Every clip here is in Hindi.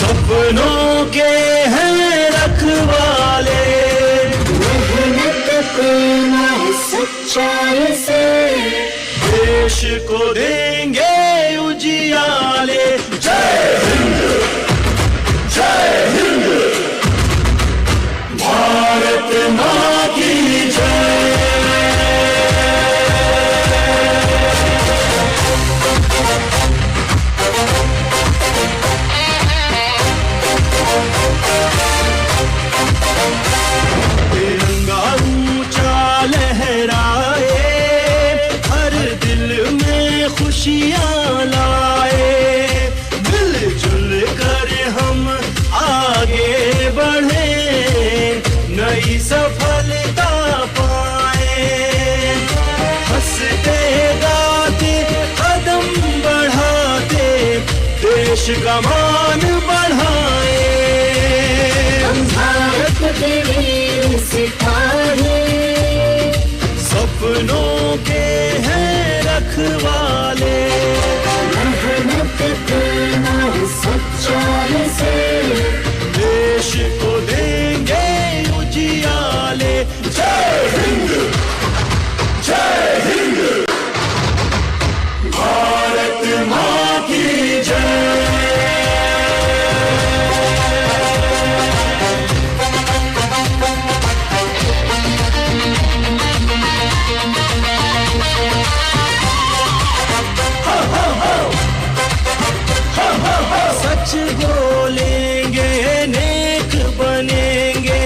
सपनों के हैं रखवाले, मेहनत करना है सच्चाई से, देश को देंगे उजियाले। जय हिंद, जय हिंद, भारत माँ की जय। तिरंगा ऊंचा लहराए, हर दिल में खुशियाँ लाए, मिलजुल कर हम आगे बढ़े, नई सफलता पाए, हंसते गाते कदम बढ़ाते, देश का मान बढ़ाए। हम भारत के वीर सिपाही, सपनों के हैं रखवाले, मेहनत करना है सच्चाई से, देश को देंगे उजियाले। जय हिंद, जय हिंद, भारत माँ की जय। सच बोलेंगे, नेक बनेंगे,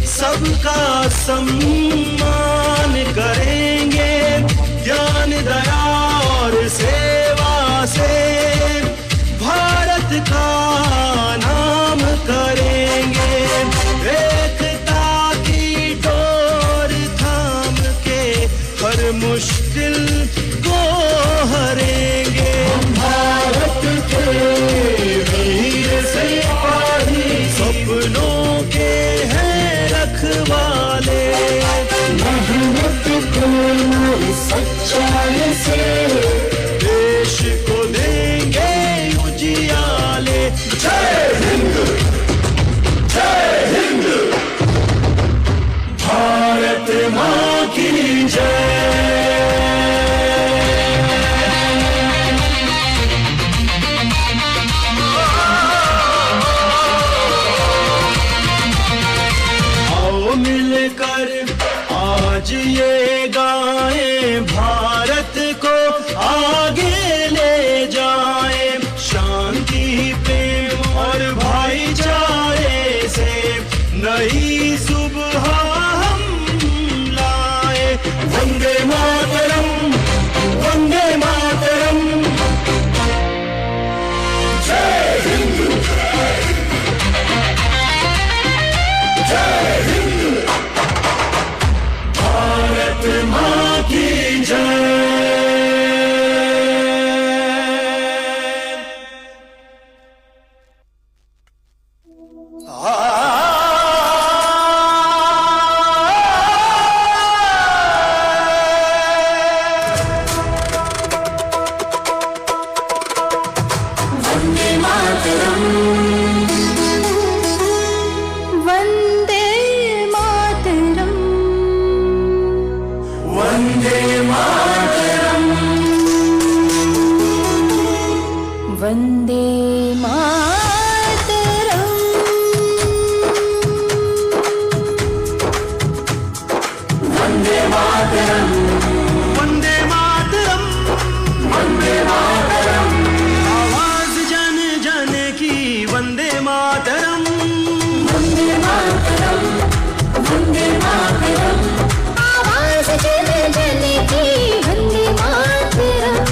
सबका सम्मान करेंगे, ज्ञान दया और सेवा से भारत का नाम करेंगे, एकता की डोर थाम के हर मुश्किल को हरेंगे। भारत के वीर सिपाही, सपनों के हैं रखवाले, मेहनत करना है सच्चाई से, देश को देंगे उजियाले। जय हिंद, जय हिंद, भारत माँ की जय। आओ मिलकर आज ये गाएं, भारत को आगे ले जाएं, शांति प्रेम और भाईचारे से नई सुबह हम लाए। वंदे मातरम, वंदे मातरम, जय हिंद, जय हिंद, भारत माँ की जय। वंदे मातरम, वन्दे मातरम् वंदे मातरम, वन्दे मातरम् वंदे मातरम, वंदे मातरम, वंदे मातरम, आवाज जन जन की वंदे मातरम, वंदे मातरम, वंदे मातरम, आवाज जन जन की वन्दे मातरम्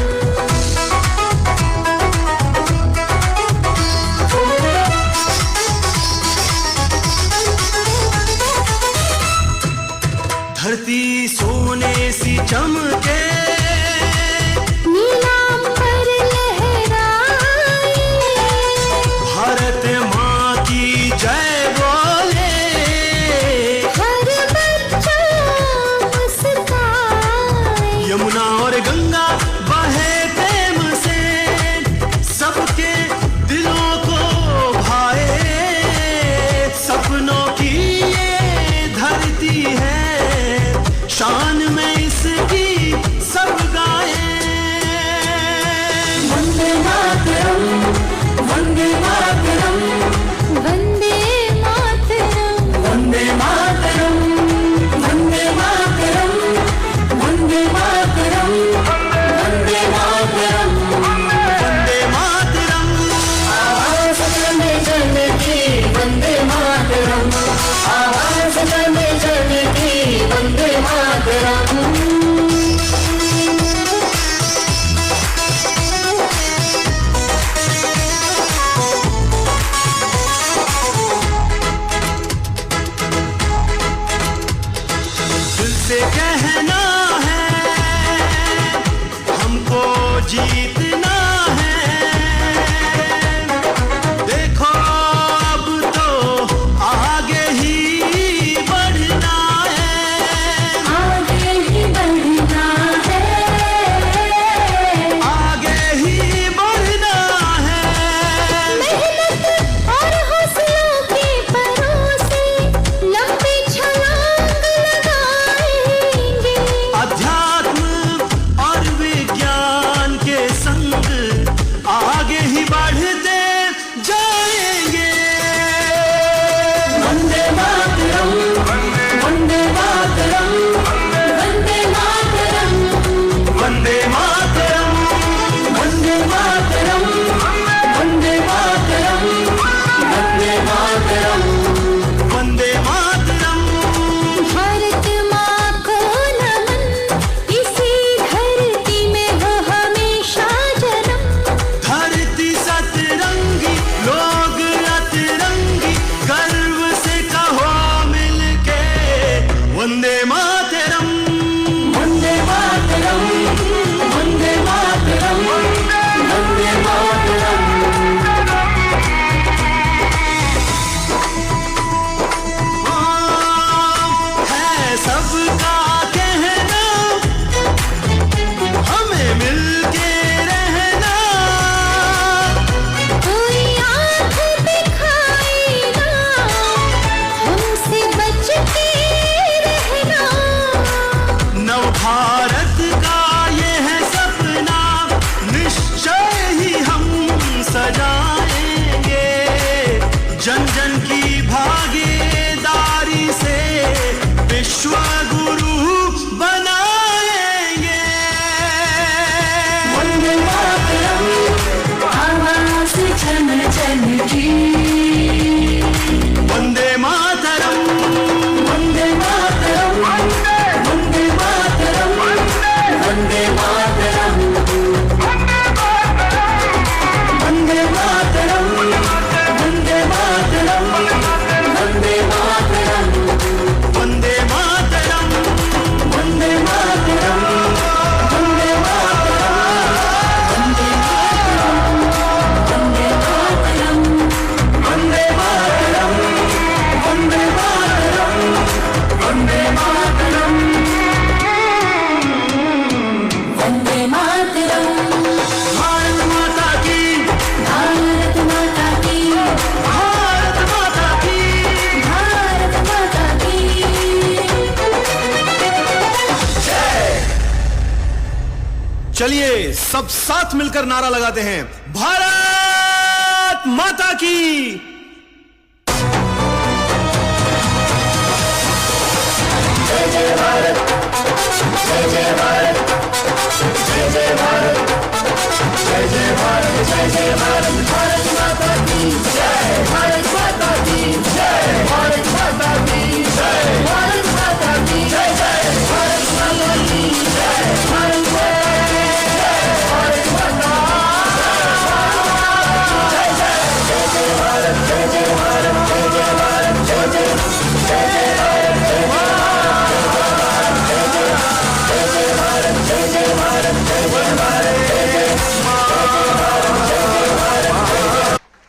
जनकी वंदे मातरम वंदे मातरम वंदे मातरम वंदे मातरम वंदे मातरम वंदे मातरम वंदे मातरम वंदे मातरम वंदे मातरम वंदे मातरम वंदे मातरम वंदे मातरम वंदे मातरम वंदे मातरम भारत माता की भारत माता की भारत माता की भारत माता की चलिए सब साथ मिलकर नारा लगाते हैं, भारत माता की।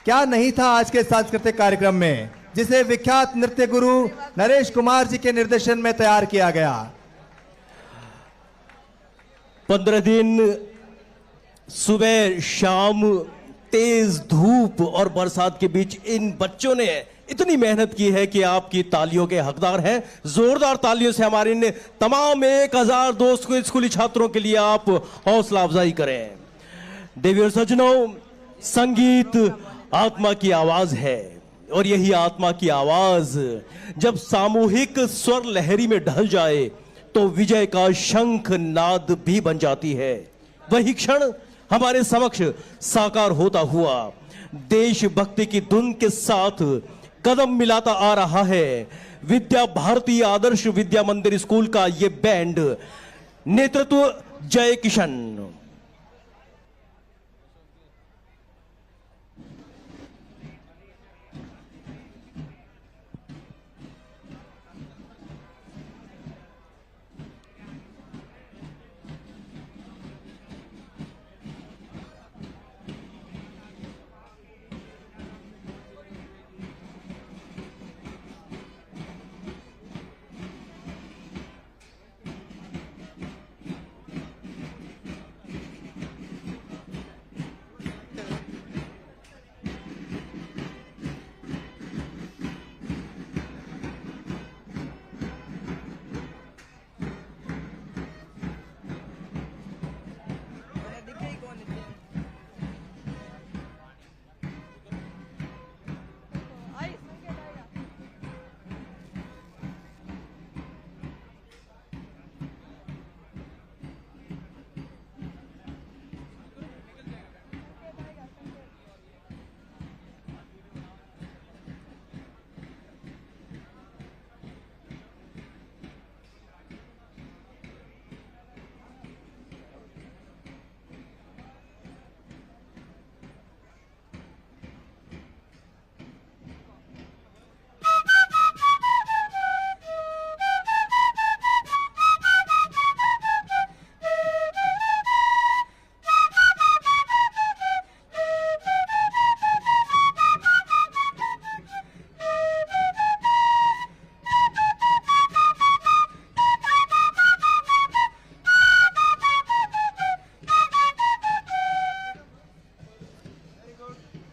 क्या नहीं था आज के सांस्कृतिक कार्यक्रम में, जिसे विख्यात नृत्य गुरु नरेश कुमार जी के निर्देशन में तैयार किया गया। 15 दिन सुबह शाम तेज धूप और बरसात के बीच इन बच्चों ने इतनी मेहनत की है कि आपकी तालियों के हकदार हैं। जोरदार तालियों से हमारे इन तमाम 1000 दोस्त को स्कूली छात्रों के लिए आप हौसला अफजाई करें। देवी और सज्जनों, संगीत आत्मा की आवाज है और यही आत्मा की आवाज जब सामूहिक स्वर लहरी में ढल जाए तो विजय का शंख नाद भी बन जाती है। वही क्षण हमारे समक्ष साकार होता हुआ देशभक्ति की धुन के साथ कदम मिलाता आ रहा है विद्या भारती आदर्श विद्या मंदिर स्कूल का ये बैंड, नेतृत्व जय किशन।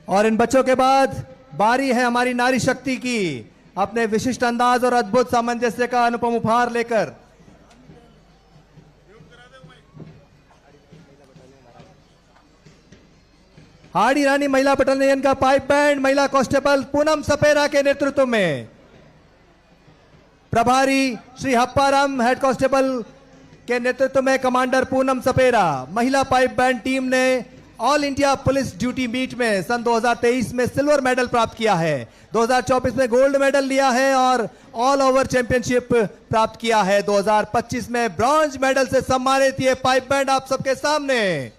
और इन बच्चों के बाद बारी है हमारी नारी शक्ति की, अपने विशिष्ट अंदाज और अद्भुत सामंजस्य का अनुपम उपहार लेकर हाड़ी रानी महिला बटालियन का पाइप बैंड महिला कांस्टेबल पूनम सपेरा के नेतृत्व में, प्रभारी श्री हप्पाराम हेड कांस्टेबल के नेतृत्व में कमांडर पूनम सपेरा, महिला पाइप बैंड टीम ने all India police duty meet में सन 2023 में सिल्वर मेडल प्राप्त किया है, 2024 में गोल्ड मेडल लिया है और ऑल ओवर चैंपियनशिप प्राप्त किया है। 2025 में ब्रॉन्ज मेडल से सम्मानित ये पाइप बैंड आप सबके सामने।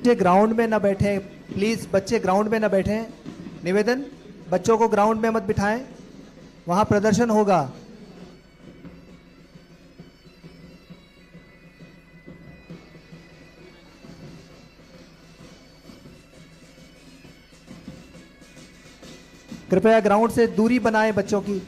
बच्चे ग्राउंड में ना बैठे प्लीज, बच्चे ग्राउंड में ना बैठे। निवेदन, बच्चों को ग्राउंड में मत बिठाएं, वहां प्रदर्शन होगा। कृपया ग्राउंड से दूरी बनाएं बच्चों की।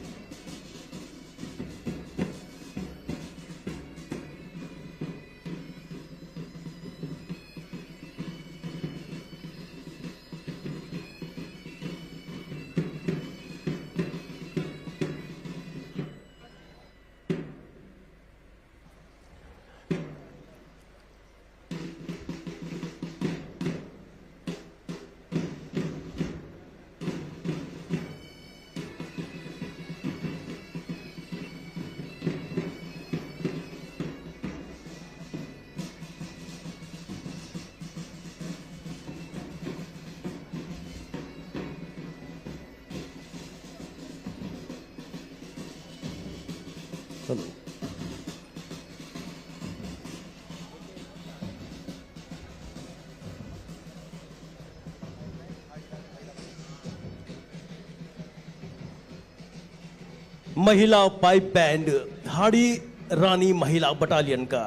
महिला पाइप बैंड हाड़ी रानी महिला बटालियन का।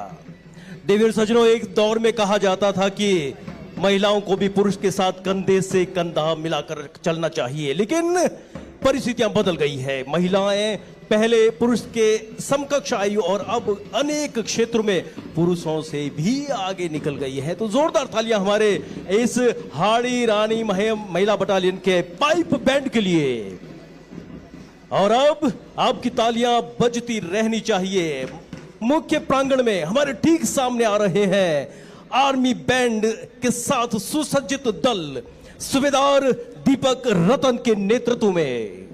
देवीर सज्जनों, एक दौर में कहा जाता था कि महिलाओं को भी पुरुष के साथ कंधे से कंधा मिलाकर चलना चाहिए, लेकिन परिस्थितियां बदल गई है। महिलाएं पहले पुरुष के समकक्ष आयु और अब अनेक क्षेत्रों में पुरुषों से भी आगे निकल गई है। तो जोरदार तालियां हमारे इस हाड़ी रानी महिला बटालियन के पाइप बैंड के लिए। और अब आपकी तालियां बजती रहनी चाहिए। मुख्य प्रांगण में हमारे ठीक सामने आ रहे हैं आर्मी बैंड के साथ सुसज्जित दल सूबेदार दीपक रतन के नेतृत्व में।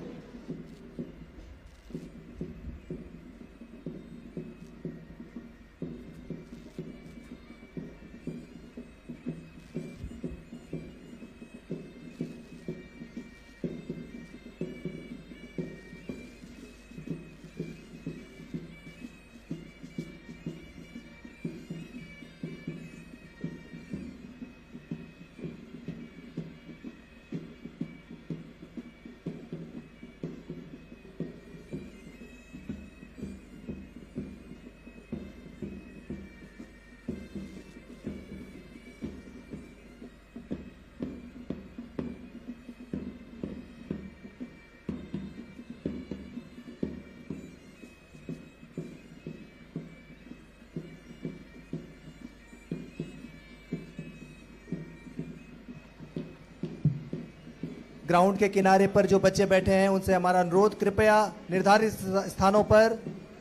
ग्राउंड के किनारे पर जो बच्चे बैठे हैं उनसे हमारा अनुरोध, कृपया निर्धारित स्थानों पर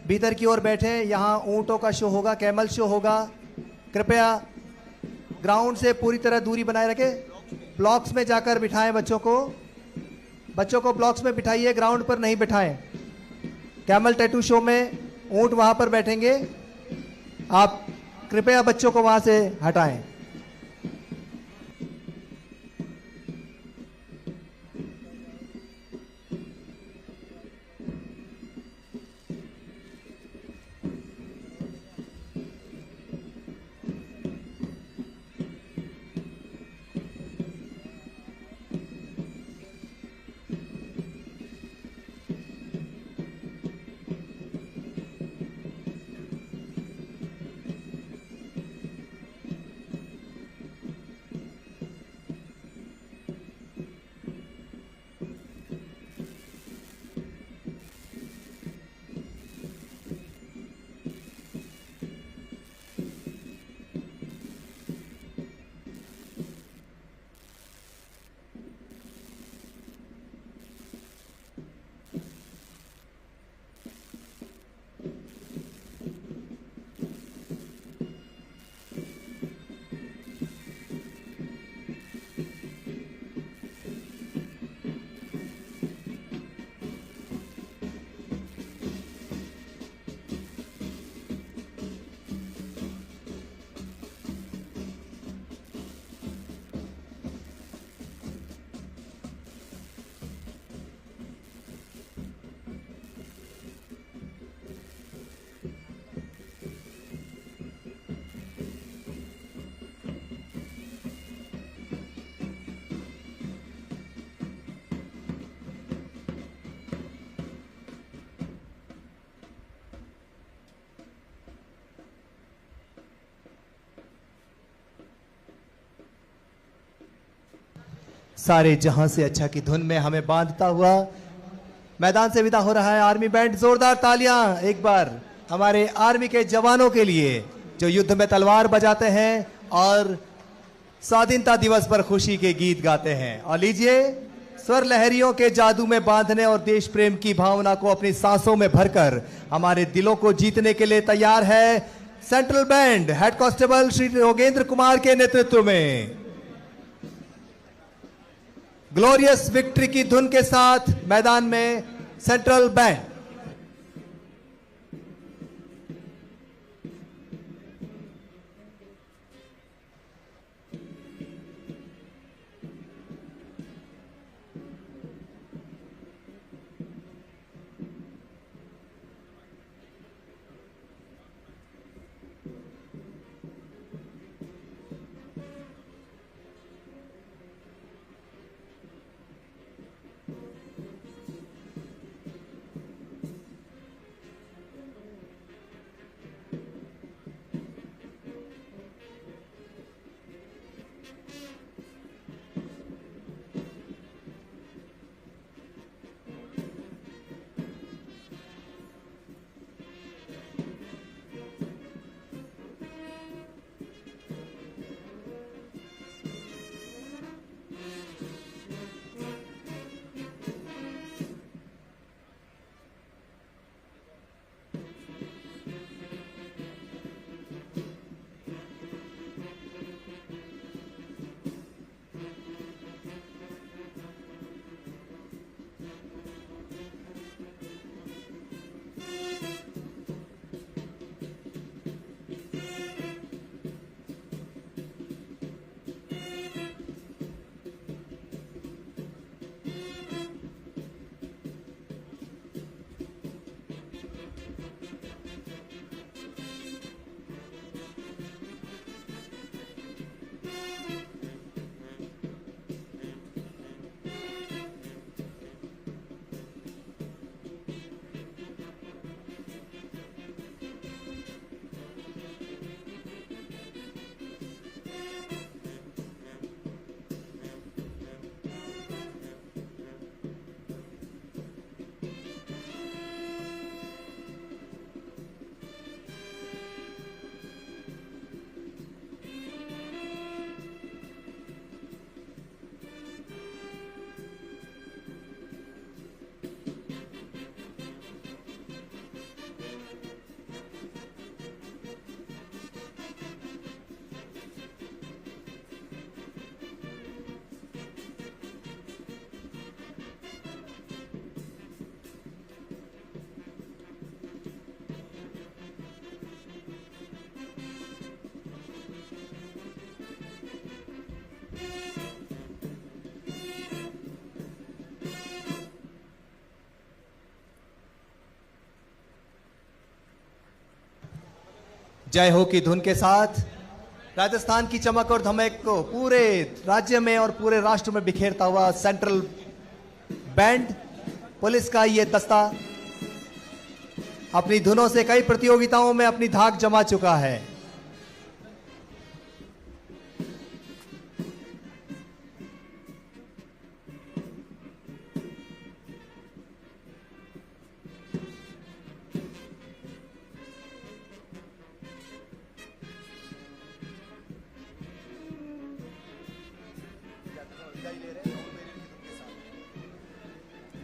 भीतर की ओर बैठे। यहाँ ऊंटों का शो होगा, कैमल शो होगा। कृपया ग्राउंड से पूरी तरह दूरी बनाए रखें। ब्लॉक्स में जाकर बिठाएं बच्चों को ब्लॉक्स में बिठाइए, ग्राउंड पर नहीं बिठाएं। कैमल टैटू शो में ऊंट वहां पर बैठेंगे, आप कृपया बच्चों को वहां से हटाएं। सारे जहां से अच्छा की धुन में हमें बांधता हुआ मैदान से विदा हो रहा है आर्मी बैंड। जोरदार तालियां एक बार हमारे आर्मी के जवानों के लिए जो युद्ध में तलवार बजाते हैं और स्वाधीनता दिवस पर खुशी के गीत गाते हैं। और लीजिए, स्वर लहरियों के जादू में बांधने और देश प्रेम की भावना को अपनी सांसों में भरकर हमारे दिलों को जीतने के लिए तैयार है central band, head constable Shri Yogendra Kumar के नेतृत्व में। ग्लोरियस विक्ट्री की धुन के साथ मैदान में सेंट्रल बैंड। जय हो की धुन के साथ राजस्थान की चमक और धमक को पूरे राज्य में और पूरे राष्ट्र में बिखेरता हुआ सेंट्रल बैंड पुलिस का ये दस्ता अपनी धुनों से कई प्रतियोगिताओं में अपनी धाक जमा चुका है।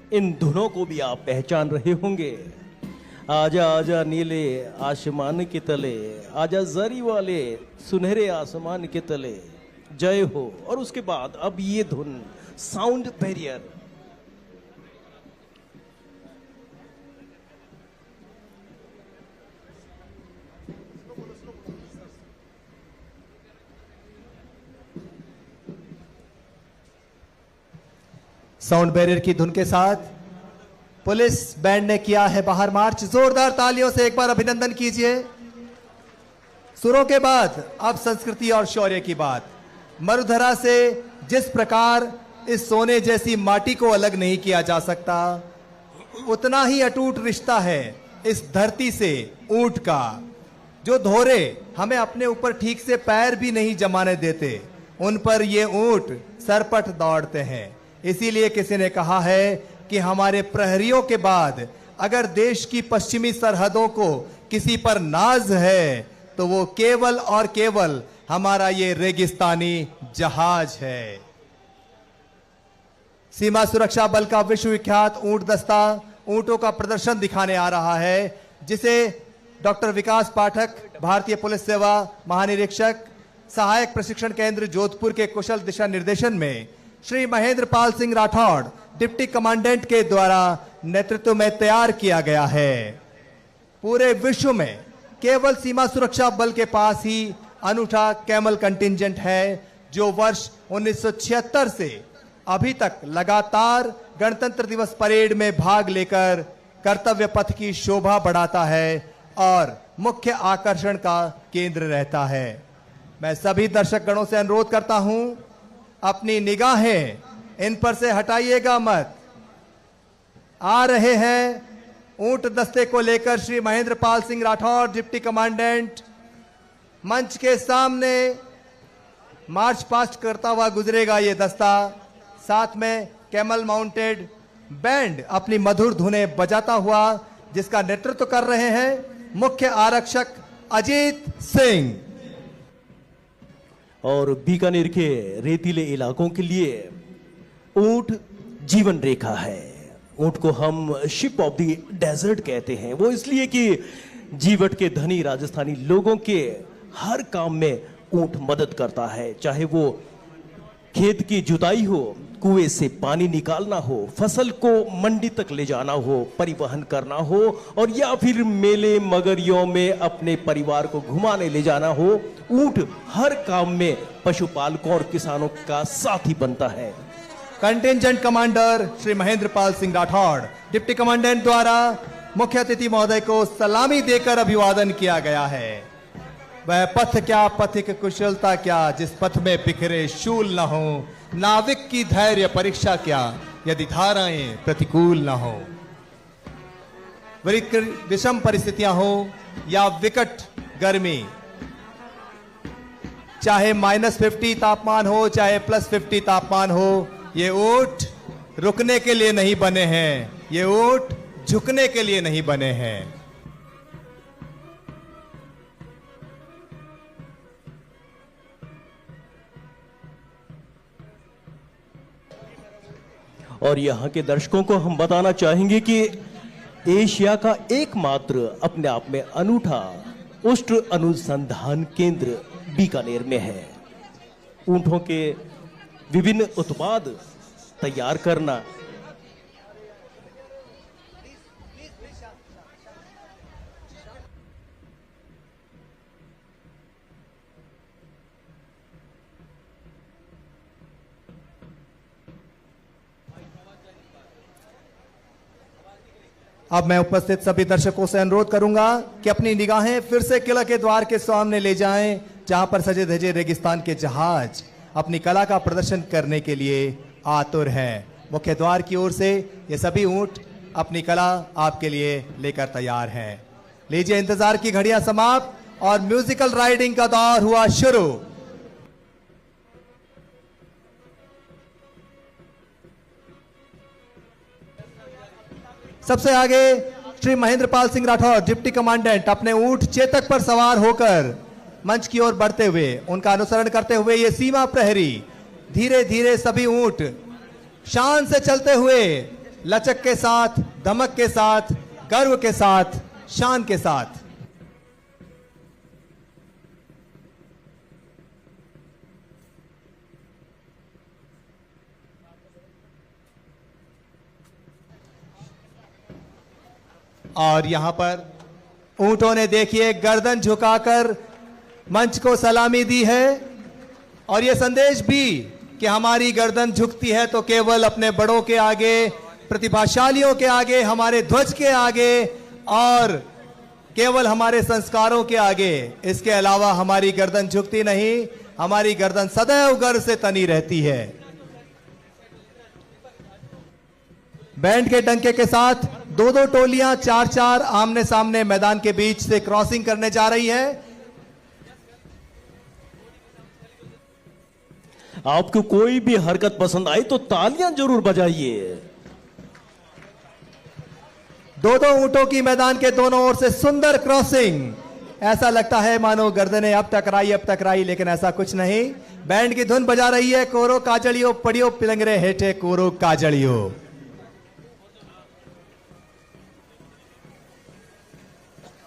इन धुनों को भी आप पहचान रहे होंगे। आजा आजा नीले आसमान के तले, आजा जरी वाले सुनहरे आसमान के तले, जय हो। और उसके बाद अब ये धुन साउंड बैरियर। साउंड बैरियर की धुन के साथ पुलिस बैंड ने किया है बाहर मार्च। जोरदार तालियों से एक बार अभिनंदन कीजिए। सुरों के बाद अब संस्कृति और शौर्य की बात। मरुधरा से जिस प्रकार इस सोने जैसी माटी को अलग नहीं किया जा सकता, उतना ही अटूट रिश्ता है इस धरती से ऊंट का, जो धोरे हमें अपने ऊपर ठीक से पैर भी नहीं जमाने देते। उन पर ये ऊंट सरपट दौड़ते हैं। इसीलिए किसी ने कहा है कि हमारे प्रहरियों के बाद अगर देश की पश्चिमी सरहदों को किसी पर नाज है तो वो केवल और केवल हमारा ये रेगिस्तानी जहाज है। सीमा सुरक्षा बल का विश्वविख्यात ऊंट दस्ता ऊंटों का प्रदर्शन दिखाने आ रहा है, जिसे डॉक्टर विकास पाठक, भारतीय पुलिस सेवा महानिरीक्षक, सहायक प्रशिक्षण केंद्र जोधपुर के कुशल दिशा निर्देशन में श्री महेंद्र पाल सिंह राठौड़, डिप्टी कमांडेंट के द्वारा नेतृत्व में तैयार किया गया है। पूरे विश्व में केवल सीमा सुरक्षा बल के पास ही अनूठा कैमल कंटिंजेंट है, जो वर्ष 1976 से अभी तक लगातार गणतंत्र दिवस परेड में भाग लेकर कर्तव्य पथ की शोभा बढ़ाता है और मुख्य आकर्षण का केंद्र रहता है। मैं सभी दर्शक गणों से अनुरोध करता हूं, अपनी निगाहें इन पर से हटाइएगा मत। आ रहे हैं ऊंट दस्ते को लेकर श्री महेंद्र पाल सिंह राठौड़, डिप्टी कमांडेंट। मंच के सामने मार्च पास्ट करता हुआ गुजरेगा ये दस्ता। साथ में कैमल माउंटेड बैंड अपनी मधुर धुनें बजाता हुआ, जिसका नेतृत्व कर रहे हैं मुख्य आरक्षक अजीत सिंह। और बीकानेर के रेतीले इलाकों के लिए ऊंट जीवन रेखा है। ऊंट को हम शिप ऑफ द डेजर्ट कहते हैं। वो इसलिए कि जीवट के धनी राजस्थानी लोगों के हर काम में ऊंट मदद करता है, चाहे वो खेत की जुताई हो, कुएं से पानी निकालना हो, फसल को मंडी तक ले जाना हो, परिवहन करना हो, और या फिर मेले मगरियों में अपने परिवार को घुमाने ले जाना हो। ऊंट हर काम में पशुपालकों और किसानों का साथी बनता है। Contingent commander Shri Mahendra Pal Singh Rathore, deputy commandant द्वारा मुख्य अतिथि महोदय को सलामी देकर अभिवादन किया गया है। वह पथ क्या, पथिक कुशलता क्या, जिस पथ में बिखरे शूल न हो। नाविक की धैर्य परीक्षा क्या, यदि धाराएं प्रतिकूल न हो। विषम परिस्थितियां हो या विकट गर्मी, चाहे -50 तापमान हो, चाहे +50 तापमान हो, ये ऊंट रुकने के लिए नहीं बने हैं, ये ऊंट झुकने के लिए नहीं बने हैं। और यहाँ के दर्शकों को हम बताना चाहेंगे कि एशिया का एकमात्र अपने आप में अनूठा उष्ण अनुसंधान केंद्र बीकानेर में है। ऊंटों के विभिन्न उत्पाद तैयार करना, अब मैं उपस्थित सभी दर्शकों से अनुरोध करूंगा कि अपनी निगाहें फिर से किला के द्वार के सामने ले जाएं, जहां पर सजे धजे रेगिस्तान के जहाज अपनी कला का प्रदर्शन करने के लिए आतुर हैं। मुख्य द्वार की ओर से ये सभी ऊंट अपनी कला आपके लिए लेकर तैयार हैं। लीजिए, इंतजार की घड़ियां समाप्त और म्यूजिकल राइडिंग का दौर हुआ शुरू। सबसे आगे श्री महेंद्रपाल सिंह राठौर, डिप्टी कमांडेंट, अपने ऊंट चेतक पर सवार होकर मंच की ओर बढ़ते हुए, उनका अनुसरण करते हुए ये सीमा प्रहरी धीरे धीरे सभी ऊंट शान से चलते हुए, लचक के साथ, धमक के साथ, गर्व के साथ, शान के साथ। और यहां पर ऊंटों ने देखिए गर्दन झुकाकर मंच को सलामी दी है और यह संदेश भी कि हमारी गर्दन झुकती है तो केवल अपने बड़ों के आगे, प्रतिभाशालियों के आगे, हमारे ध्वज के आगे और केवल हमारे संस्कारों के आगे। इसके अलावा हमारी गर्दन झुकती नहीं, हमारी गर्दन सदैव गर्व से तनी रहती है। बैंड के डंके के साथ दो दो टोलियां चार चार आमने सामने मैदान के बीच से क्रॉसिंग करने जा रही है। आपको कोई भी हरकत पसंद आई तो तालियां जरूर बजाइए। दो दो ऊंटों की मैदान के दोनों ओर से सुंदर क्रॉसिंग। ऐसा लगता है मानो गर्दनें अब टकराई, लेकिन ऐसा कुछ नहीं। बैंड की धुन बजा रही है, कोरो काजड़ियो पड़ियो पिलंगरे हेठे कोरो काजड़ियो।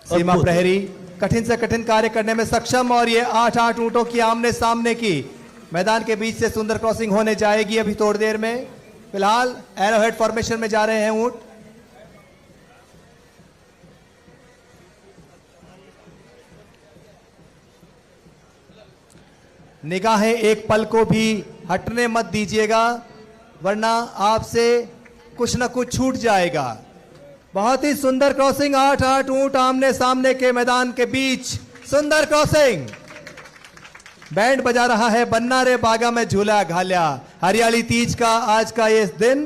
सीमा प्रहरी कठिन से कठिन कार्य करने में सक्षम और ये 8-8 ऊंटों की आमने सामने की मैदान के बीच से सुंदर क्रॉसिंग होने जाएगी अभी थोड़ी देर में। फिलहाल एरोहेड फॉर्मेशन में जा रहे हैं ऊंट। निगाहें एक पल को भी हटने मत दीजिएगा, वरना आपसे कुछ न कुछ छूट जाएगा। बहुत ही सुंदर क्रॉसिंग, 8-8 ऊंट आमने सामने के मैदान के बीच, सुंदर क्रॉसिंग। बैंड बजा रहा है बन्ना रे बागा में झूला घाल्या। हरियाली तीज का आज का ये दिन।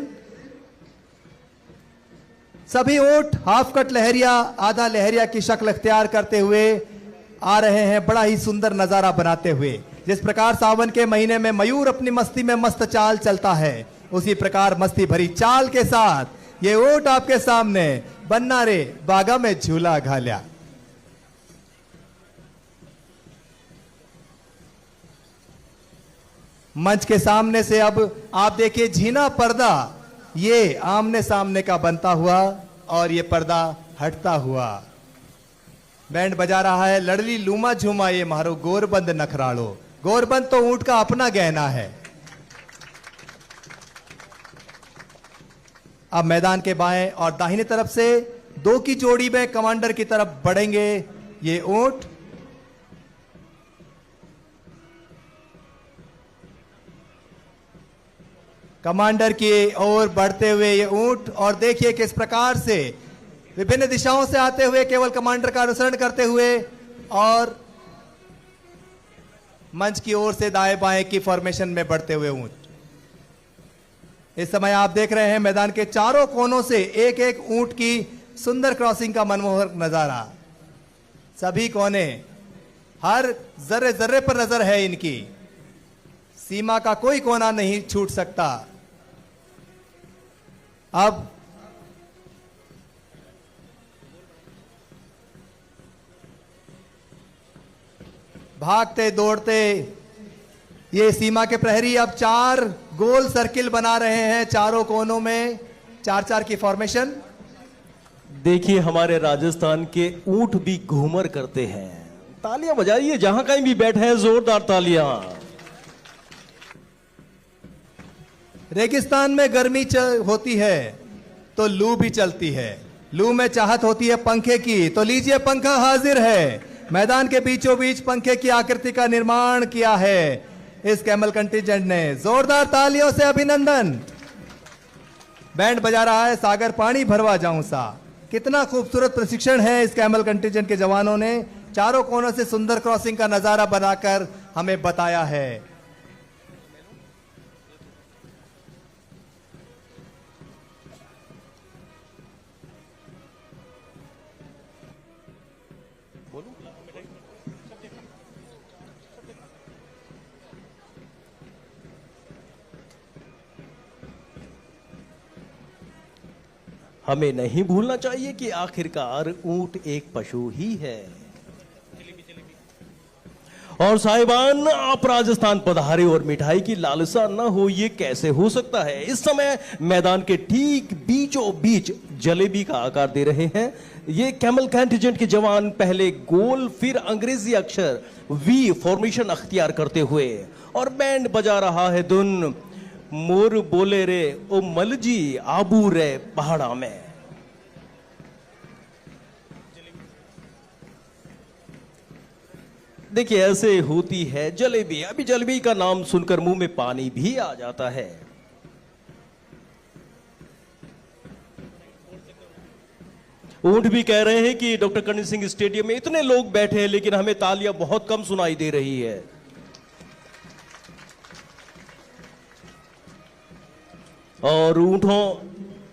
सभी ऊंट हाफ कट लहरिया, आधा लहरिया की शक्ल अख्तियार करते हुए आ रहे हैं, बड़ा ही सुंदर नजारा बनाते हुए। जिस प्रकार सावन के महीने में मयूर अपनी मस्ती में मस्त चाल चलता है, उसी प्रकार मस्ती भरी चाल के साथ ये ऊंट आपके सामने बन्ना रे बागा में झूला घाल्या। मंच के सामने से अब आप देखिए झीना पर्दा ये आमने सामने का बनता हुआ और ये पर्दा हटता हुआ। बैंड बजा रहा है लड़ली लूमा झूमा ये मारो गोरबंद नखराड़ो। गोरबंद तो ऊंट का अपना गहना है। अब मैदान के बाएं और दाहिने तरफ से दो की जोड़ी में कमांडर की तरफ बढ़ेंगे ये ऊंट। कमांडर की ओर बढ़ते हुए ये ऊंट, और देखिए किस प्रकार से विभिन्न दिशाओं से आते हुए केवल कमांडर का अनुसरण करते हुए और मंच की ओर से दाएं बाएं की फॉर्मेशन में बढ़ते हुए ऊंट। इस समय आप देख रहे हैं मैदान के चारों कोनों से एक एक ऊंट की सुंदर क्रॉसिंग का मनमोहक नजारा। सभी कोने, हर जर्रे जर्रे पर नजर है इनकी। सीमा का कोई कोना नहीं छूट सकता। अब भागते दौड़ते ये सीमा के प्रहरी अब 4 गोल सर्किल बना रहे हैं, चारों कोनों में 4-4 की फॉर्मेशन। देखिए हमारे राजस्थान के ऊंट भी घूमर करते हैं। तालियां बजाइए, जहां कहीं भी बैठे हैं जोरदार तालियां। रेगिस्तान में गर्मी होती है तो लू भी चलती है। लू में चाहत होती है पंखे की, तो लीजिए पंखा हाजिर है। मैदान के बीचों बीच पंखे की आकृति का निर्माण किया है इस कैमल कंटिजेंट ने। जोरदार तालियों से अभिनंदन। बैंड बजा रहा है सागर पानी भरवा जाऊं सा। कितना खूबसूरत प्रशिक्षण है इस कैमल कंटिजेंट के जवानों ने चारों कोनों से सुंदर क्रॉसिंग का नजारा बनाकर हमें बताया है। हमें नहीं भूलना चाहिए कि आखिरकार ऊंट एक पशु ही है। और साहिबान, आप राजस्थान पधारे और मिठाई की लालसा न हो, ये कैसे हो सकता है? इस समय मैदान के ठीक बीचों बीच जलेबी का आकार दे रहे हैं ये कैमल कंटिजेंट के जवान, पहले गोल फिर अंग्रेजी अक्षर वी फॉर्मेशन अख्तियार करते हुए, और बैंड बजा रहा है धुन मोर बोले रे ओ मलजी आबू रे पहाड़ा में। देखिए, ऐसे होती है जलेबी। अभी जलेबी का नाम सुनकर मुंह में पानी भी आ जाता है। ऊंट भी कह रहे हैं कि डॉक्टर कर्णी सिंह स्टेडियम में इतने लोग बैठे हैं लेकिन हमें तालियां बहुत कम सुनाई दे रही है। और ऊंटों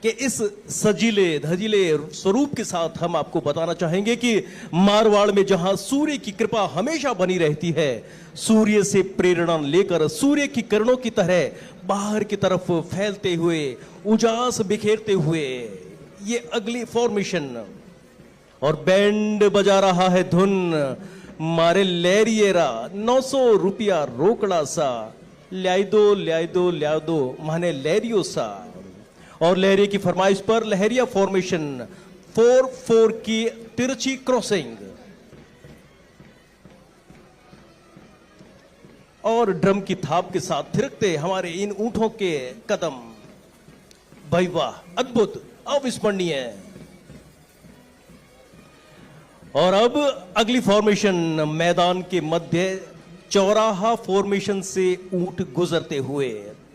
के इस सजीले धजीले स्वरूप के साथ हम आपको बताना चाहेंगे कि मारवाड़ में जहां सूर्य की कृपा हमेशा बनी रहती है, सूर्य से प्रेरणा लेकर सूर्य की किरणों की तरह बाहर की तरफ फैलते हुए, उजास बिखेरते हुए ये अगली फॉर्मेशन, और बैंड बजा रहा है धुन मारे लहरिएरा 900 रुपया रोकड़ा सा ल्याई दो माने लहरियो सा। और लहरिया की फरमाइश पर लहरिया फॉर्मेशन 4-4 की तिरछी क्रॉसिंग, और ड्रम की थाप के साथ थिरकते हमारे इन ऊंटों के कदम, भाई वाह, अद्भुत, अविस्मरणीय। और अब अगली फॉर्मेशन मैदान के मध्य चौराहा फॉर्मेशन से ऊंट गुजरते हुए।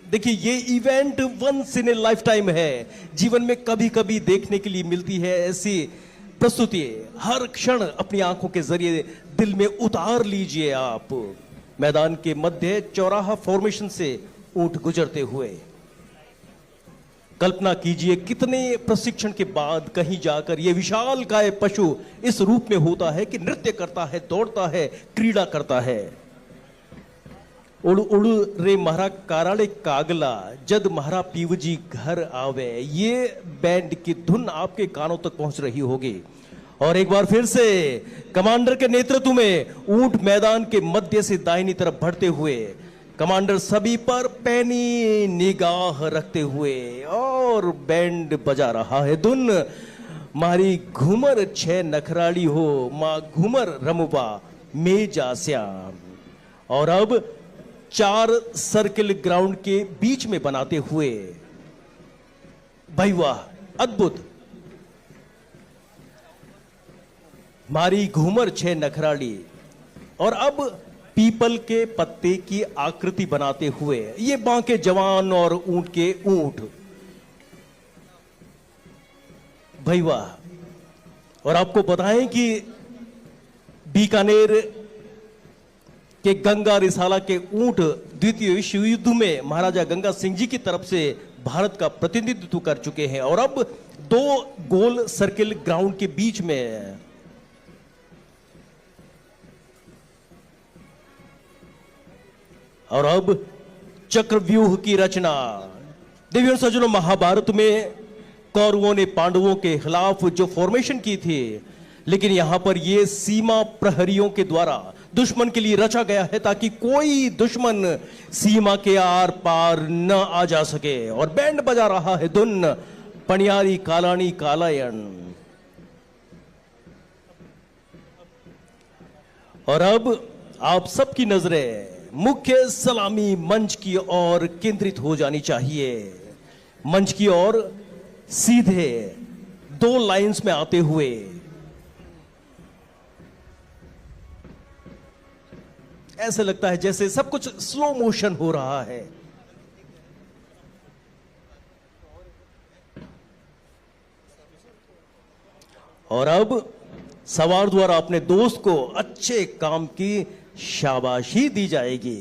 देखिए, ये event once in a lifetime है, जीवन में कभी कभी देखने के लिए मिलती है ऐसी प्रस्तुति। हर क्षण अपनी आंखों के जरिए दिल में उतार लीजिए आप। मैदान के मध्य चौराहा फॉर्मेशन से ऊंट गुजरते हुए, कल्पना कीजिए कितने प्रशिक्षण के बाद कहीं जाकर यह विशाल काय पशु इस रूप में होता है कि नृत्य करता है, दौड़ता है, क्रीड़ा करता है। उड़ उड़ रे महारा काराड़े कागला जद महारा पीवजी घर आवे, ये बैंड की धुन आपके कानों तक पहुंच रही होगी। और एक बार फिर से कमांडर के नेतृत्व में ऊंट मैदान के मध्य से दाहिनी तरफ बढ़ते हुए, कमांडर सभी पर पैनी निगाह रखते हुए, और बैंड बजा रहा है धुन मारी घूमर छह नखराली हो मां घूमर रमुबा में जास्याम। और अब 4 सर्किल ग्राउंड के बीच में बनाते हुए, भाई वाह, अद्भुत, मारी घूमर छह नखराली। और अब पीपल के पत्ते की आकृति बनाते हुए ये बांके जवान और ऊंट के ऊंट, भाई वाह। और आपको बताएं कि बीकानेर के गंगा रिसाला के ऊंट द्वितीय विश्व युद्ध में महाराजा गंगा सिंह जी की तरफ से भारत का प्रतिनिधित्व कर चुके हैं। और अब 2 गोल सर्किल ग्राउंड के बीच में और अब चक्रव्यूह की रचना। देवियों और सज्जनों, महाभारत में कौरवों ने पांडवों के खिलाफ जो फॉर्मेशन की थी, लेकिन यहां पर यह सीमा प्रहरियों के द्वारा दुश्मन के लिए रचा गया है ताकि कोई दुश्मन सीमा के आर पार न आ जा सके। और बैंड बजा रहा है धुन पनियारी कालानी कालायन। और अब आप सबकी नजरें मुख्य सलामी मंच की ओर केंद्रित हो जानी चाहिए। मंच की ओर सीधे 2 लाइंस में आते हुए ऐसे लगता है जैसे सब कुछ स्लो मोशन हो रहा है। और अब सवार द्वारा अपने दोस्त को अच्छे काम की शाबाशी दी जाएगी।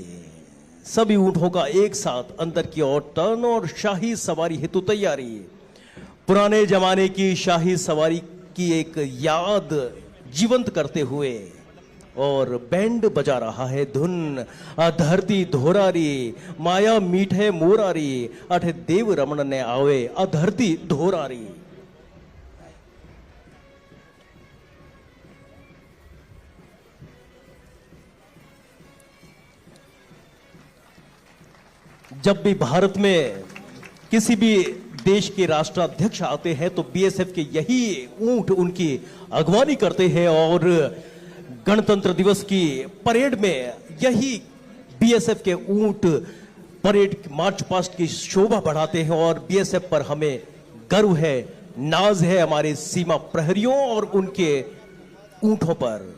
सभी ऊंटों का एक साथ अंदर की ओर टर्न और शाही सवारी हेतु तैयारी। पुराने जमाने की शाही सवारी की एक याद जीवंत करते हुए और बैंड बजा रहा है धुन। धरती धोरारी माया मीठे मोरारी अठ देव रमण ने आवे धरती धोरारी। जब भी भारत में किसी भी देश के राष्ट्राध्यक्ष आते हैं तो बीएसएफ के यही ऊंट उनकी अगवानी करते हैं और गणतंत्र दिवस की परेड में यही बीएसएफ के ऊंट परेड मार्च पास्ट की शोभा बढ़ाते हैं और बीएसएफ पर हमें गर्व है, नाज है हमारे सीमा प्रहरियों और उनके ऊंटों पर।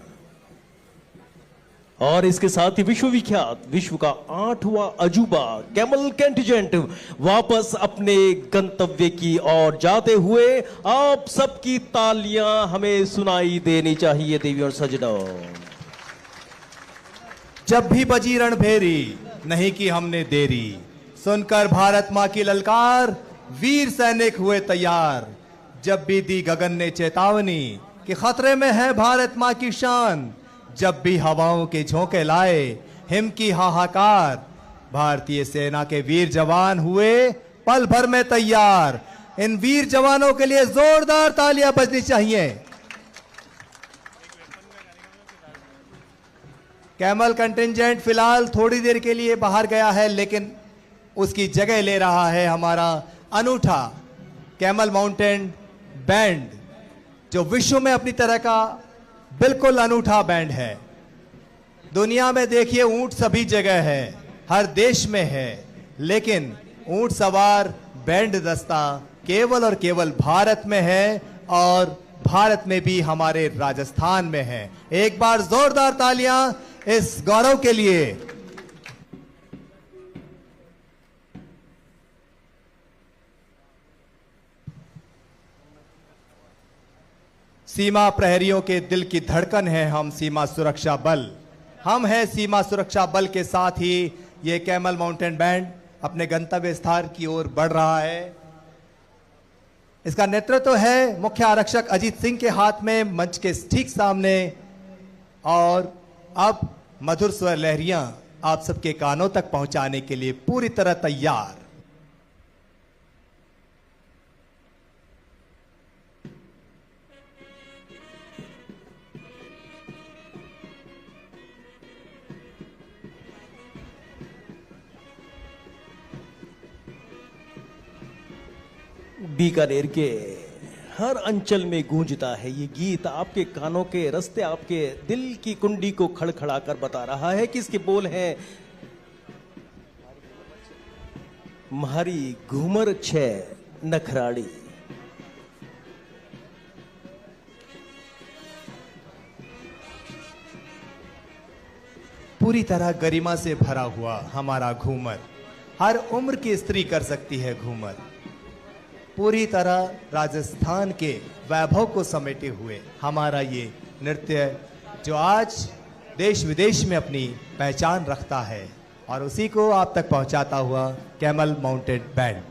और इसके साथ ही विश्वविख्यात विश्व का 8वां अजूबा कैमल कंटिजेंट वापस अपने गंतव्य की ओर जाते हुए आप सबकी तालियां हमें सुनाई देनी चाहिए देवी और सजनों। जब भी बजी रणभेरी नहीं की हमने देरी, सुनकर भारत मां की ललकार वीर सैनिक हुए तैयार। जब भी दी गगन ने चेतावनी कि खतरे में है भारत मां की शान, जब भी हवाओं के झोंके लाए हिम की हाहाकार, भारतीय सेना के वीर जवान हुए पल भर में तैयार। इन वीर जवानों के लिए जोरदार तालियां बजनी चाहिए। कैमल कंटिंजेंट फिलहाल थोड़ी देर के लिए बाहर गया है, लेकिन उसकी जगह ले रहा है हमारा अनूठा कैमल माउंटेन बैंड, जो विश्व में अपनी तरह का बिल्कुल अनूठा बैंड है। दुनिया में देखिए ऊंट सभी जगह है, हर देश में है, लेकिन ऊंट सवार बैंड दस्ता केवल और केवल भारत में है और भारत में भी हमारे राजस्थान में है। एक बार जोरदार तालियां इस गौरव के लिए। सीमा प्रहरियों के दिल की धड़कन है हम सीमा सुरक्षा बल। हम हैं सीमा सुरक्षा बल के साथ ही ये कैमल माउंटेन बैंड अपने गंतव्य स्थान की ओर बढ़ रहा है। इसका नेतृत्व है मुख्य आरक्षक अजीत सिंह के हाथ में, मंच के ठीक सामने। और अब मधुर स्वर लहरियां आप सबके कानों तक पहुंचाने के लिए पूरी तरह तैयार। बीकानेर के हर अंचल में गूंजता है ये गीत, आपके कानों के रास्ते आपके दिल की कुंडी को खड़खड़ा कर बता रहा है कि इसके बोल हैं म्हारी घूमर छे नखराड़ी। पूरी तरह गरिमा से भरा हुआ हमारा घूमर, हर उम्र की स्त्री कर सकती है घूमर। पूरी तरह राजस्थान के वैभव को समेटे हुए हमारा ये नृत्य, जो आज देश विदेश में अपनी पहचान रखता है, और उसी को आप तक पहुंचाता हुआ कैमल माउंटेन बैंड।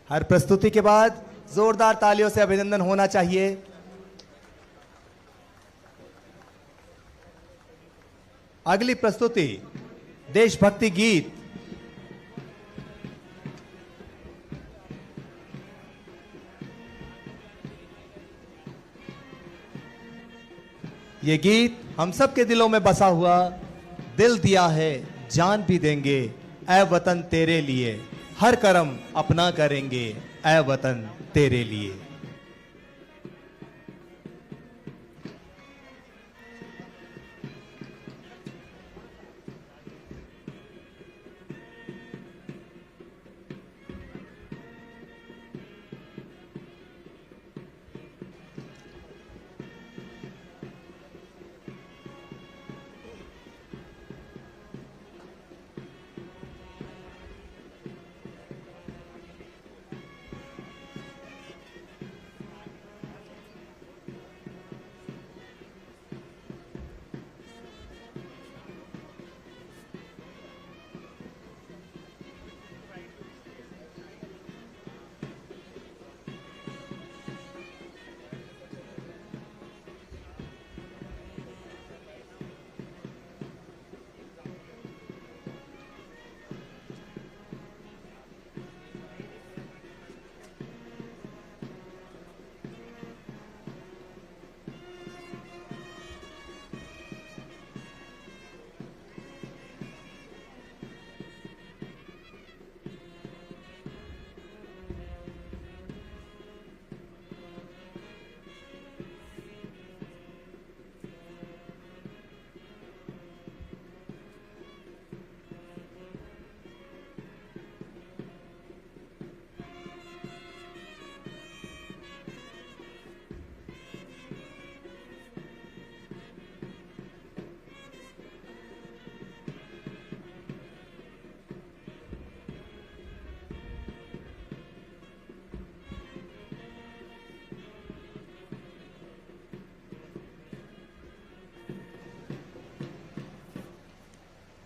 हर प्रस्तुति के बाद जोरदार तालियों से अभिनंदन होना चाहिए। अगली प्रस्तुति देशभक्ति गीत। ये गीत हम सब के दिलों में बसा हुआ, दिल दिया है जान भी देंगे ऐ वतन तेरे लिए, हर कर्म अपना करेंगे ऐ वतन तेरे लिए।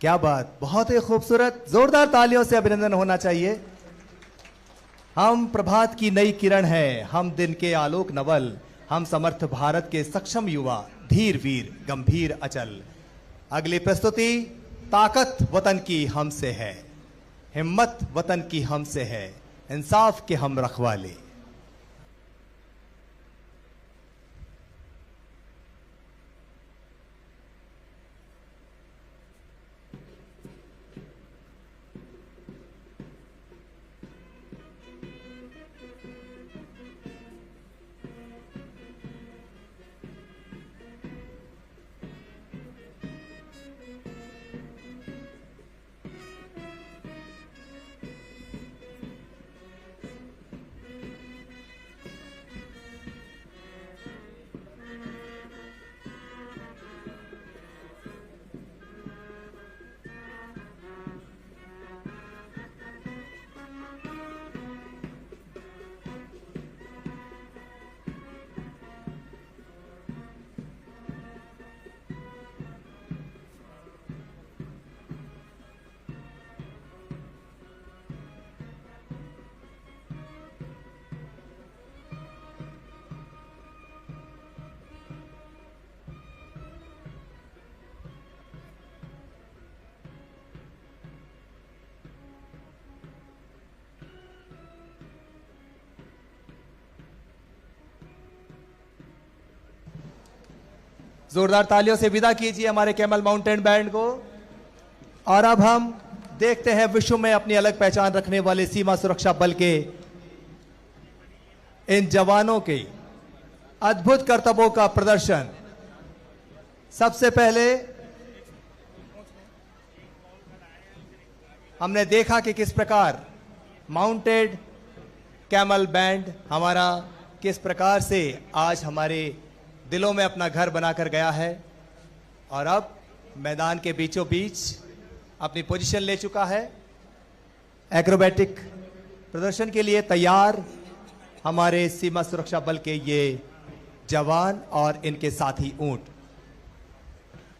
क्या बात, बहुत ही खूबसूरत, जोरदार तालियों से अभिनंदन होना चाहिए। हम प्रभात की नई किरण है, हम दिन के आलोक नवल, हम समर्थ भारत के सक्षम युवा, धीर वीर गंभीर अचल। अगली प्रस्तुति ताकत वतन की हमसे है, हिम्मत वतन की हमसे है, इंसाफ के हम रखवाले। जोरदार तालियों से विदा कीजिए हमारे कैमल माउंटेन बैंड को। और अब हम देखते हैं विश्व में अपनी अलग पहचान रखने वाले सीमा सुरक्षा बल के इन जवानों के अद्भुत कर्तव्यों का प्रदर्शन। सबसे पहले हमने देखा कि किस प्रकार माउंटेड कैमल बैंड हमारा किस प्रकार से आज हमारे दिलों में अपना घर बनाकर गया है और अब मैदान के बीचों बीच अपनी पोजीशन ले चुका है। एक्रोबैटिक प्रदर्शन के लिए तैयार हमारे सीमा सुरक्षा बल के ये जवान और इनके साथी ऊंट।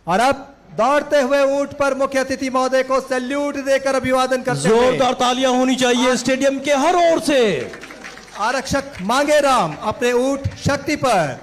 और अब दौड़ते हुए ऊंट पर मुख्य अतिथि महोदय को सैल्यूट देकर अभिवादन करते हुए जोरदार तालियां होनी चाहिए स्टेडियम के हर ओर से। आरक्षक मांगेराम अपने ऊंट शक्ति पर।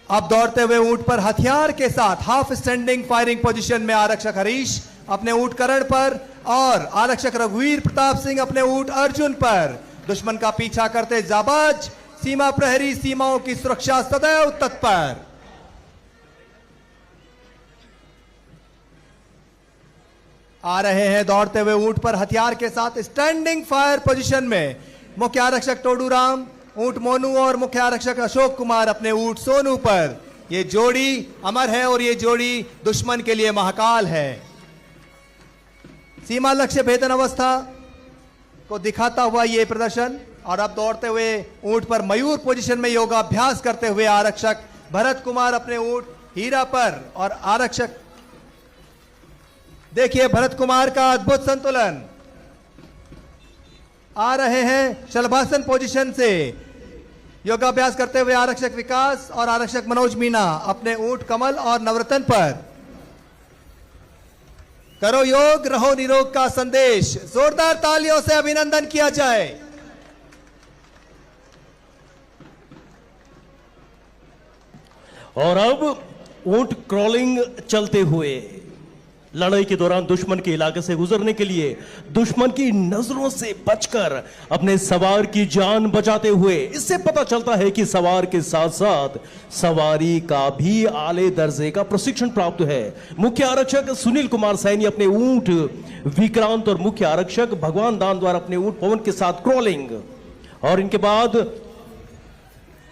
अब दौड़ते हुए ऊंट पर हथियार के साथ हाफ स्टैंडिंग फायरिंग पोजीशन में आरक्षक हरीश अपने ऊंट करण पर और आरक्षक रघुवीर प्रताप सिंह अपने ऊंट अर्जुन पर दुश्मन का पीछा करते जाबाज सीमा प्रहरी सीमाओं की सुरक्षा सदैव तत्पर। आ रहे हैं दौड़ते हुए ऊंट पर हथियार के साथ स्टैंडिंग फायर पोजीशन में मुख्य आरक्षक टोडूराम ऊंट मोनू और मुख्य आरक्षक अशोक कुमार अपने ऊंट सोनू पर। ये जोड़ी अमर है और ये जोड़ी दुश्मन के लिए महाकाल है। सीमा लक्ष्य भेदन अवस्था को दिखाता हुआ ये प्रदर्शन। और अब दौड़ते हुए ऊंट पर मयूर पोजीशन में योगाभ्यास करते हुए आरक्षक भरत कुमार अपने ऊंट हीरा पर और आरक्षक देखिए भरत कुमार का अद्भुत संतुलन। आ रहे हैं शलभासन पोजीशन से योगाभ्यास करते हुए आरक्षक विकास और आरक्षक मनोज मीना अपने ऊंट कमल और नवरत्न पर। करो योग रहो निरोग का संदेश जोरदार तालियों से अभिनंदन किया जाए। और अब ऊंट क्रॉलिंग चलते हुए लड़ाई के दौरान दुश्मन के इलाके से गुजरने के लिए दुश्मन की नजरों से बचकर अपने सवार की जान बचाते हुए। इससे पता चलता है कि सवार के साथ साथ सवारी का भी आले दर्जे का प्रशिक्षण प्राप्त है। मुख्य आरक्षक सुनील कुमार सैनी अपने ऊंट विक्रांत और मुख्य आरक्षक भगवान दान द्वारा अपने ऊंट पवन के साथ क्रॉलिंग और इनके बाद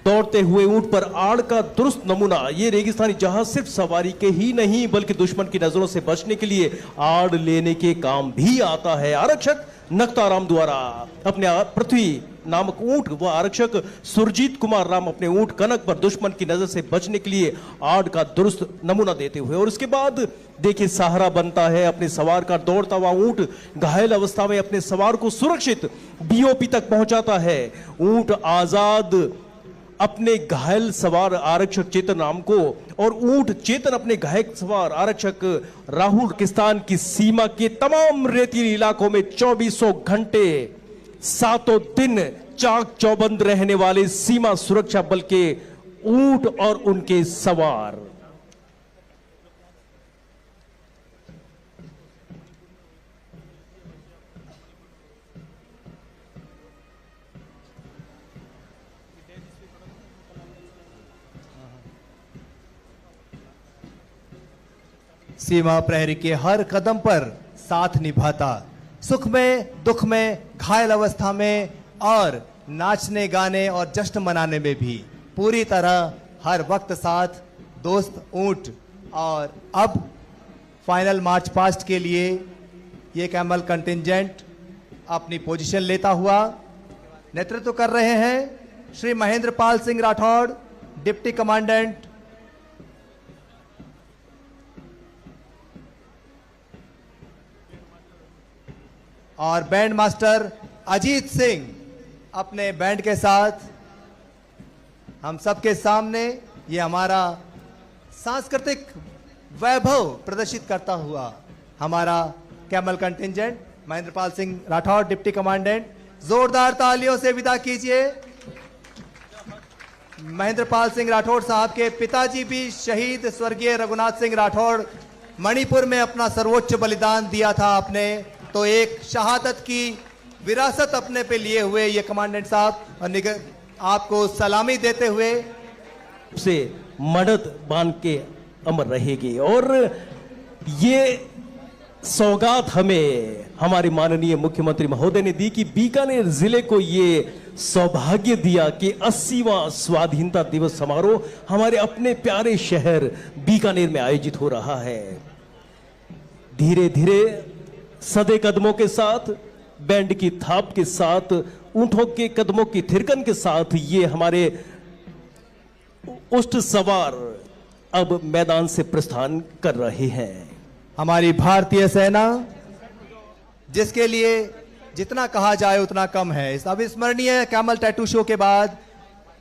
दौड़ते हुए ऊंट पर आड़ का दुरुस्त नमूना। ये रेगिस्तानी जहाज सिर्फ सवारी के ही नहीं बल्कि दुश्मन की नजरों से बचने के लिए आड़ लेने के काम भी आता है। आरक्षक नक्ताराम द्वारा अपने पृथ्वी नामक ऊंट व आरक्षक सुरजीत कुमार राम अपने ऊंट कनक पर दुश्मन की नजर से बचने के लिए आड़ का दुरुस्त नमूना देते हुए। और इसके बाद देखिए सहारा बनता है अपने सवार का दौड़ता हुआ ऊंट घायल अवस्था में अपने सवार को सुरक्षित बीओपी तक पहुंचाता है। ऊंट आजाद अपने घायल सवार आरक्षक चेतन राम को और ऊंट चेतन अपने घायल सवार आरक्षक राहुल किस्तान की सीमा के तमाम रेतीली इलाकों में 2400 घंटे 7 दिन चाक चौबंद रहने वाले सीमा सुरक्षा बल के ऊंट और उनके सवार। सीमा प्रहरी के हर कदम पर साथ निभाता, सुख में दुख में घायल अवस्था में और नाचने गाने और जश्न मनाने में भी पूरी तरह हर वक्त साथ दोस्त ऊंट। और अब फाइनल मार्च पास्ट के लिए ये कैमल कंटिंजेंट अपनी पोजीशन लेता हुआ नेतृत्व कर रहे हैं श्री महेंद्र पाल सिंह राठौड़ डिप्टी कमांडेंट, और बैंड मास्टर अजीत सिंह अपने बैंड के साथ हम सबके सामने ये हमारा सांस्कृतिक वैभव प्रदर्शित करता हुआ हमारा camel contingent Mahendrapal Singh Rathore deputy commandant, जोरदार तालियों से विदा कीजिए। महेंद्रपाल सिंह राठौड़ साहब के पिताजी भी शहीद स्वर्गीय रघुनाथ सिंह राठौड़ मणिपुर में अपना सर्वोच्च बलिदान दिया था आपने, तो एक शहादत की विरासत अपने पे लिए हुए ये कमांडेंट साहब और आपको सलामी देते हुए से मदद बांध के अमर रहेगी। और ये सौगात हमें हमारे माननीय मुख्यमंत्री महोदय ने दी कि बीकानेर जिले को ये सौभाग्य दिया कि 80वां स्वाधीनता दिवस समारोह हमारे अपने प्यारे शहर बीकानेर में आयोजित हो रहा है। धीरे धीरे सदे कदमों के साथ, बैंड की थाप के साथ, ऊंटों के कदमों की थिरकन के साथ ये हमारे उष्ट सवार अब मैदान से प्रस्थान कर रहे हैं। हमारी भारतीय सेना जिसके लिए जितना कहा जाए उतना कम है। इस अविस्मरणीय कैमल टैटू शो के बाद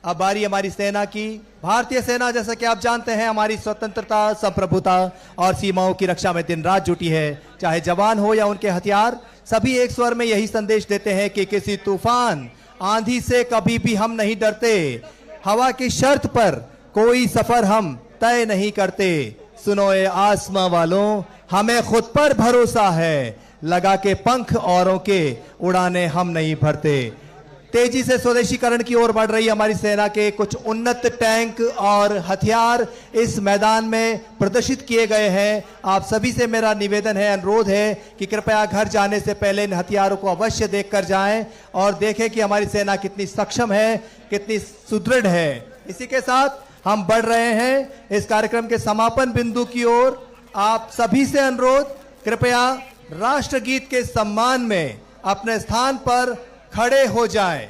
अब बारी हमारी सेना की। भारतीय सेना जैसा कि आप जानते हैं हमारी स्वतंत्रता, संप्रभुता और सीमाओं की रक्षा में दिन रात जुटी है। चाहे जवान हो या उनके हथियार, सभी एक स्वर में यही संदेश देते हैं कि किसी तूफान आंधी से कभी भी हम नहीं डरते। हवा की शर्त पर कोई सफर हम तय नहीं करते। सुनो ए आसमां वालों, हमें खुद पर भरोसा है। लगा के पंख औरों के, उड़ाने हम नहीं भरते। तेजी से स्वदेशीकरण की ओर बढ़ रही हमारी सेना के कुछ उन्नत टैंक और हथियार इस मैदान में प्रदर्शित किए गए हैं। आप सभी से मेरा निवेदन है, अनुरोध है कि कृपया घर जाने से पहले इन हथियारों को अवश्य देखकर जाएं और देखें कि हमारी सेना कितनी सक्षम है, कितनी सुदृढ़ है। इसी के साथ हम बढ़ रहे हैं इस कार्यक्रम के समापन बिंदु की ओर। आप सभी से अनुरोध, कृपया राष्ट्रगीत के सम्मान में अपने स्थान पर खड़े हो जाएं।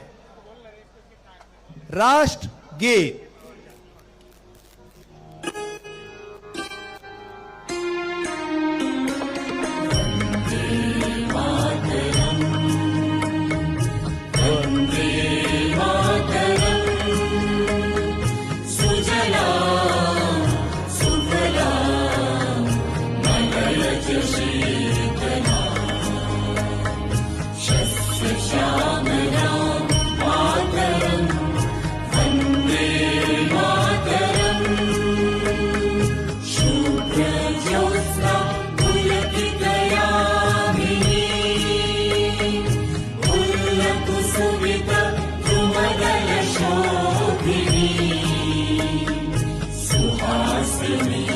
राष्ट्रगीत। सुहासिनी